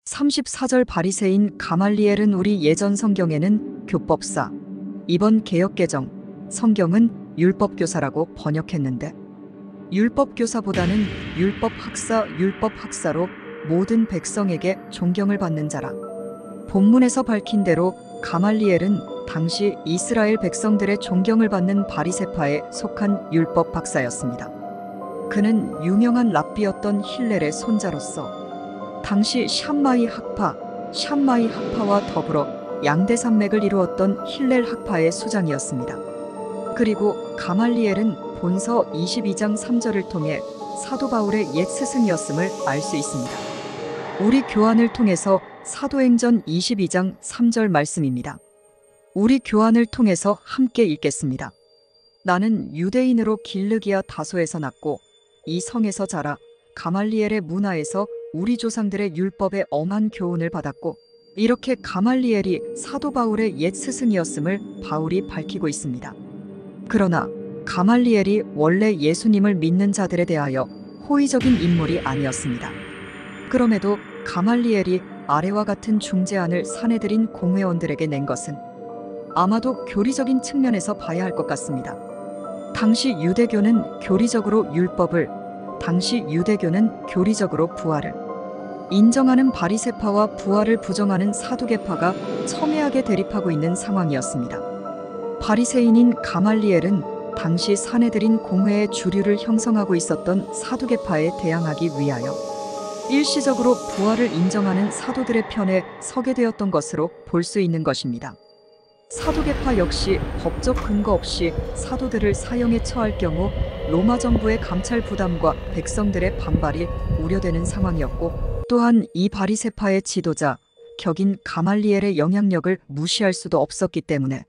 34절 바리새인 가말리엘은 우리 예전 성경에는 교법사, 이번 개역개정 성경은 율법교사라고 번역했는데 율법교사보다는 율법학사로 모든 백성에게 존경을 받는 자라. 본문에서 밝힌 대로 가말리엘은 당시 이스라엘 백성들의 존경을 받는 바리새파에 속한 율법 박사였습니다. 그는 유명한 랍비였던 힐렐의 손자로서 당시 샴마이 학파와 더불어 양대산맥을 이루었던 힐렐 학파의 수장이었습니다. 그리고 가말리엘은 본서 22장 3절을 통해 사도 바울의 옛 스승이었음을 알 수 있습니다. 우리 교환을 통해서 사도행전 22장 3절 말씀입니다. 우리 교환을 통해서 함께 읽겠습니다. 나는 유대인으로 길르기아 다소에서 났고 이 성에서 자라 가말리엘의 문화에서 우리 조상들의 율법에 엄한 교훈을 받았고, 이렇게 가말리엘이 사도 바울의 옛 스승이었음을 바울이 밝히고 있습니다. 그러나 가말리엘이 원래 예수님을 믿는 자들에 대하여 호의적인 인물이 아니었습니다. 그럼에도 가말리엘이 아래와 같은 중재안을 사내들인 공회원들에게 낸 것은 아마도 교리적인 측면에서 봐야 할 것 같습니다. 당시 유대교는 교리적으로 부활을 인정하는 바리새파와 부활을 부정하는 사두개파가 첨예하게 대립하고 있는 상황이었습니다. 바리새인인 가말리엘은 당시 사내들인 공회의 주류를 형성하고 있었던 사두개파에 대항하기 위하여 일시적으로 부활을 인정하는 사도들의 편에 서게 되었던 것으로 볼 수 있는 것입니다. 사두개파 역시 법적 근거 없이 사도들을 사형에 처할 경우 로마 정부의 감찰 부담과 백성들의 반발이 우려되는 상황이었고, 또한 이 바리새파의 지도자 격인 가말리엘의 영향력을 무시할 수도 없었기 때문에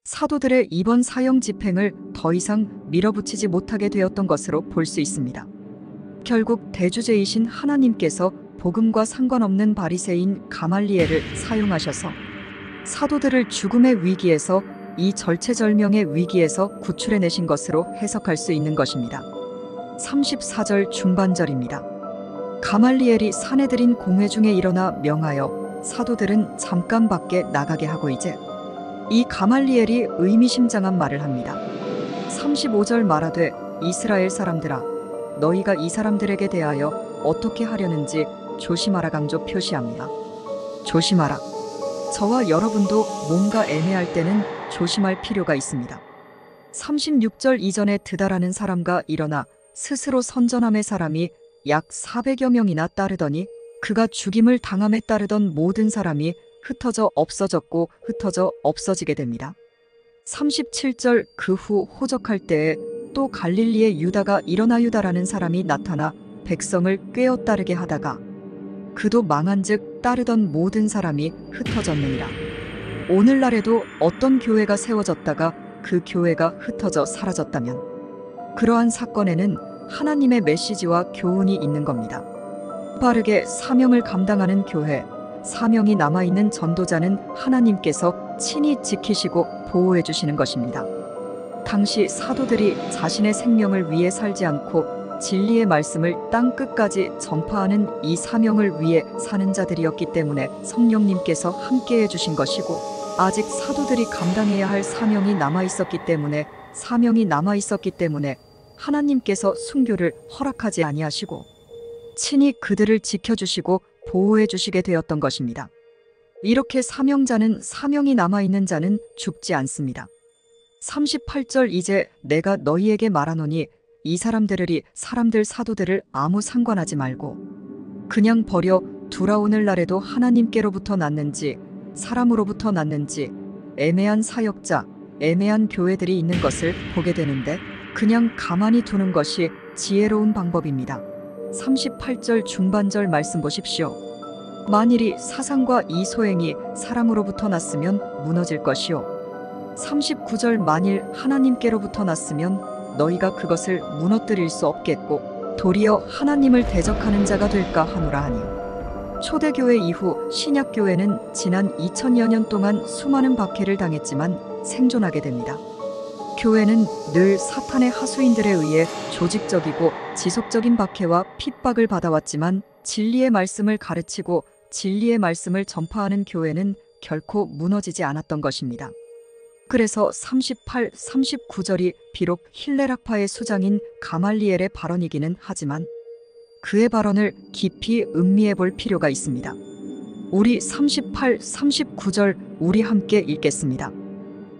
사도들의 이번 사형 집행을 더 이상 밀어붙이지 못하게 되었던 것으로 볼 수 있습니다. 결국 대주제이신 하나님께서 복음과 상관없는 바리새인 가말리엘을 사용하셔서 사도들을 죽음의 위기에서, 이 절체절명의 위기에서 구출해내신 것으로 해석할 수 있는 것입니다. 34절 중반절입니다. 가말리엘이 사내들인 공회 중에 일어나 명하여 사도들은 잠깐 밖에 나가게 하고, 이제 이 가말리엘이 의미심장한 말을 합니다. 35절 말하되 이스라엘 사람들아, 너희가 이 사람들에게 대하여 어떻게 하려는지 조심하라 강조 표시합니다. 조심하라. 저와 여러분도 뭔가 애매할 때는 조심할 필요가 있습니다. 36절 이전에 드다라는 사람과 일어나 스스로 선전함의 사람이 약 400여 명이나 따르더니 그가 죽임을 당함에 따르던 모든 사람이 흩어져 없어졌고 흩어져 없어지게 됩니다. 37절 그 후 호적할 때에 또 갈릴리의 유다가 일어나 유다라는 사람이 나타나 백성을 꿰어 따르게 하다가 그도 망한즉 따르던 모든 사람이 흩어졌느니라. 오늘날에도 어떤 교회가 세워졌다가 그 교회가 흩어져 사라졌다면 그러한 사건에는 하나님의 메시지와 교훈이 있는 겁니다. 빠르게 사명을 감당하는 교회, 사명이 남아있는 전도자는 하나님께서 친히 지키시고 보호해 주시는 것입니다. 당시 사도들이 자신의 생명을 위해 살지 않고 진리의 말씀을 땅 끝까지 전파하는 이 사명을 위해 사는 자들이었기 때문에 성령님께서 함께해 주신 것이고, 아직 사도들이 감당해야 할 사명이 남아있었기 때문에 하나님께서 순교를 허락하지 아니하시고 친히 그들을 지켜주시고 보호해 주시게 되었던 것입니다. 이렇게 사명이 남아있는 자는 죽지 않습니다. 38절 이제 내가 너희에게 말하노니 이 사람들이 사도들을 아무 상관하지 말고 그냥 버려 두라. 오늘날에도 하나님께로부터 났는지 사람으로부터 났는지 애매한 사역자, 애매한 교회들이 있는 것을 보게 되는데 그냥 가만히 두는 것이 지혜로운 방법입니다. 38절 중반절 말씀 보십시오. 만일이 사상과 이 소행이 사람으로부터 났으면 무너질 것이요 39절 만일 하나님께로부터 났으면 너희가 그것을 무너뜨릴 수 없겠고 도리어 하나님을 대적하는 자가 될까 하노라 하니, 초대교회 이후 신약교회는 지난 2000여 년 동안 수많은 박해를 당했지만 생존하게 됩니다. 교회는 늘 사탄의 하수인들에 의해 조직적이고 지속적인 박해와 핍박을 받아왔지만 진리의 말씀을 가르치고 진리의 말씀을 전파하는 교회는 결코 무너지지 않았던 것입니다. 그래서 38, 39절이 비록 힐레락파의 수장인 가말리엘의 발언이기는 하지만 그의 발언을 깊이 음미해 볼 필요가 있습니다. 우리 38, 39절 우리 함께 읽겠습니다.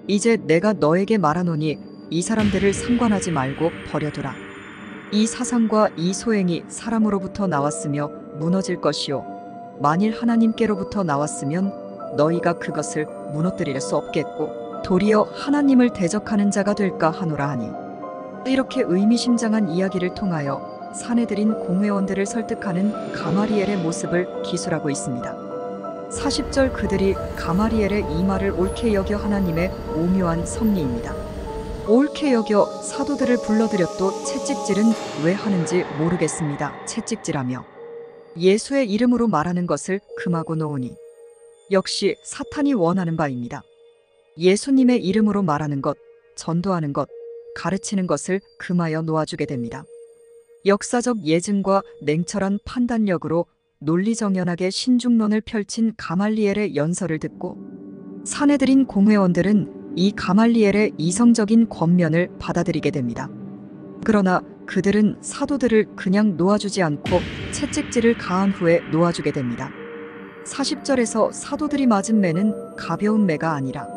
이제 내가 너에게 말하노니 이 사람들을 상관하지 말고 버려두라. 이 사상과 이 소행이 사람으로부터 나왔으며 무너질 것이요 만일 하나님께로부터 나왔으면 너희가 그것을 무너뜨릴 수 없겠고 도리어 하나님을 대적하는 자가 될까 하노라 하니, 이렇게 의미심장한 이야기를 통하여 사내들인 공회원들을 설득하는 가마리엘의 모습을 기술하고 있습니다. 40절 그들이 가마리엘의 이 말을 옳게 여겨 하나님의 오묘한 섭리입니다. 옳게 여겨 사도들을 불러들였도 채찍질은 왜 하는지 모르겠습니다. 채찍질하며 예수의 이름으로 말하는 것을 금하고 놓으니 역시 사탄이 원하는 바입니다. 예수님의 이름으로 말하는 것, 전도하는 것, 가르치는 것을 금하여 놓아주게 됩니다. 역사적 예증과 냉철한 판단력으로 논리정연하게 신중론을 펼친 가말리엘의 연설을 듣고 사내들인 공회원들은 이 가말리엘의 이성적인 권면을 받아들이게 됩니다. 그러나 그들은 사도들을 그냥 놓아주지 않고 채찍질을 가한 후에 놓아주게 됩니다. 40절에서 사도들이 맞은 매는 가벼운 매가 아니라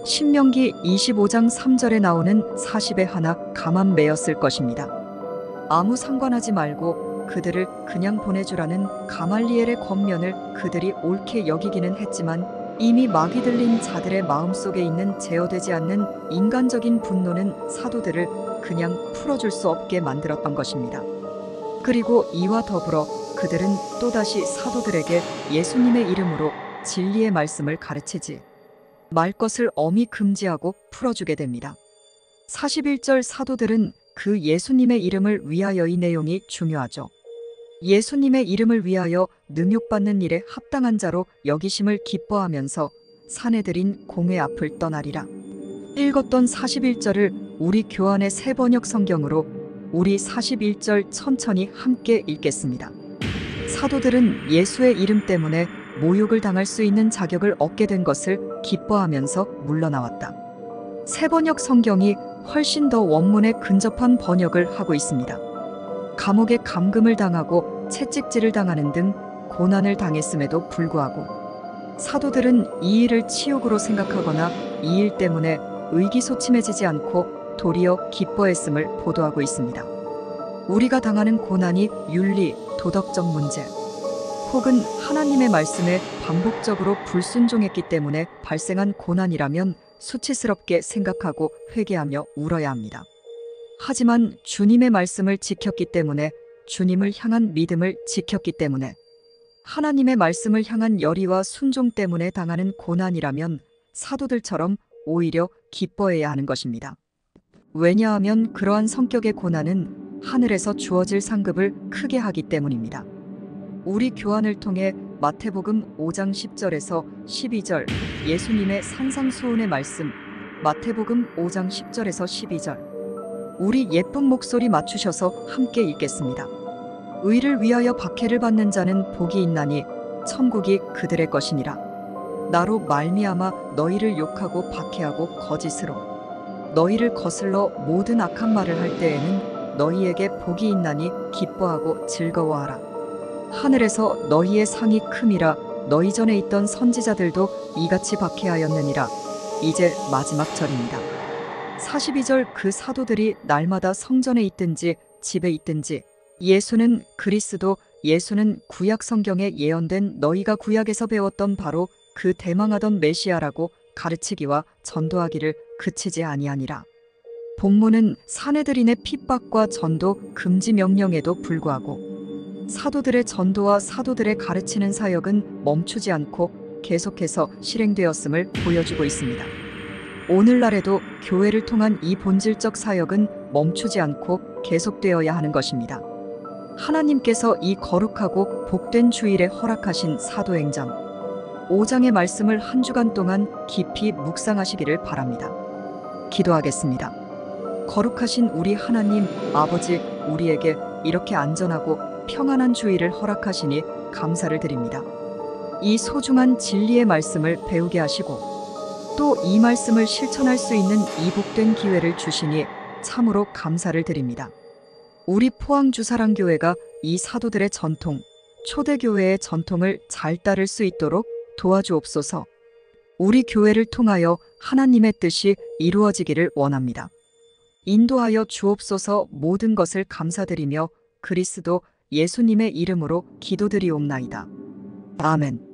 신명기 25장 3절에 나오는 40의 하나 감한 매였을 것입니다. 아무 상관하지 말고 그들을 그냥 보내주라는 가말리엘의 권면을 그들이 옳게 여기기는 했지만 이미 막이 들린 자들의 마음속에 있는 제어되지 않는 인간적인 분노는 사도들을 그냥 풀어줄 수 없게 만들었던 것입니다. 그리고 이와 더불어 그들은 또다시 사도들에게 예수님의 이름으로 진리의 말씀을 가르치지 말 것을 엄히 금지하고 풀어주게 됩니다. 41절 사도들은 그 예수님의 이름을 위하여, 이 내용이 중요하죠. 예수님의 이름을 위하여 능욕받는 일에 합당한 자로 여기심을 기뻐하면서 사내들인 공회 앞을 떠나리라. 읽었던 41절을 우리 교환의 새 번역 성경으로 우리 41절 천천히 함께 읽겠습니다. 사도들은 예수의 이름 때문에 모욕을 당할 수 있는 자격을 얻게 된 것을 기뻐하면서 물러나왔다. 새 번역 성경이 훨씬 더 원문에 근접한 번역을 하고 있습니다. 감옥에 감금을 당하고 채찍질을 당하는 등 고난을 당했음에도 불구하고 사도들은 이 일을 치욕으로 생각하거나 이 일 때문에 의기소침해지지 않고 도리어 기뻐했음을 보도하고 있습니다. 우리가 당하는 고난이 윤리, 도덕적 문제 혹은 하나님의 말씀에 반복적으로 불순종했기 때문에 발생한 고난이라면 수치스럽게 생각하고 회개하며 울어야 합니다. 하지만 주님의 말씀을 지켰기 때문에, 주님을 향한 믿음을 지켰기 때문에, 하나님의 말씀을 향한 열의와 순종 때문에 당하는 고난이라면 사도들처럼 오히려 기뻐해야 하는 것입니다. 왜냐하면 그러한 성격의 고난은 하늘에서 주어질 상급을 크게 하기 때문입니다. 우리 교환을 통해 마태복음 5장 10절에서 12절 예수님의 산상수훈의 말씀, 마태복음 5장 10절에서 12절 우리 예쁜 목소리 맞추셔서 함께 읽겠습니다. 의를 위하여 박해를 받는 자는 복이 있나니 천국이 그들의 것이니라. 나로 말미암아 너희를 욕하고 박해하고 거짓으로 너희를 거슬러 모든 악한 말을 할 때에는 너희에게 복이 있나니 기뻐하고 즐거워하라. 하늘에서 너희의 상이 큼이라. 너희 전에 있던 선지자들도 이같이 박해하였느니라. 이제 마지막 절입니다. 42절 그 사도들이 날마다 성전에 있든지 집에 있든지 예수는 그리스도, 예수는 구약 성경에 예언된 너희가 구약에서 배웠던 바로 그 대망하던 메시아라고 가르치기와 전도하기를 그치지 아니하니라. 본문은 사내들인의 핍박과 전도 금지 명령에도 불구하고 사도들의 전도와 사도들의 가르치는 사역은 멈추지 않고 계속해서 실행되었음을 보여주고 있습니다. 오늘날에도 교회를 통한 이 본질적 사역은 멈추지 않고 계속되어야 하는 것입니다. 하나님께서 이 거룩하고 복된 주일에 허락하신 사도행전 5장의 말씀을 한 주간 동안 깊이 묵상하시기를 바랍니다. 기도하겠습니다. 거룩하신 우리 하나님 아버지, 우리에게 이렇게 안전하고 평안한 주일을 허락하시니 감사를 드립니다. 이 소중한 진리의 말씀을 배우게 하시고 또 이 말씀을 실천할 수 있는 이 복된 기회를 주시니 참으로 감사를 드립니다. 우리 포항주사랑교회가 이 사도들의 전통, 초대교회의 전통을 잘 따를 수 있도록 도와주옵소서. 우리 교회를 통하여 하나님의 뜻이 이루어지기를 원합니다. 인도하여 주옵소서. 모든 것을 감사드리며 그리스도 예수님의 이름으로 기도드리옵나이다. 아멘.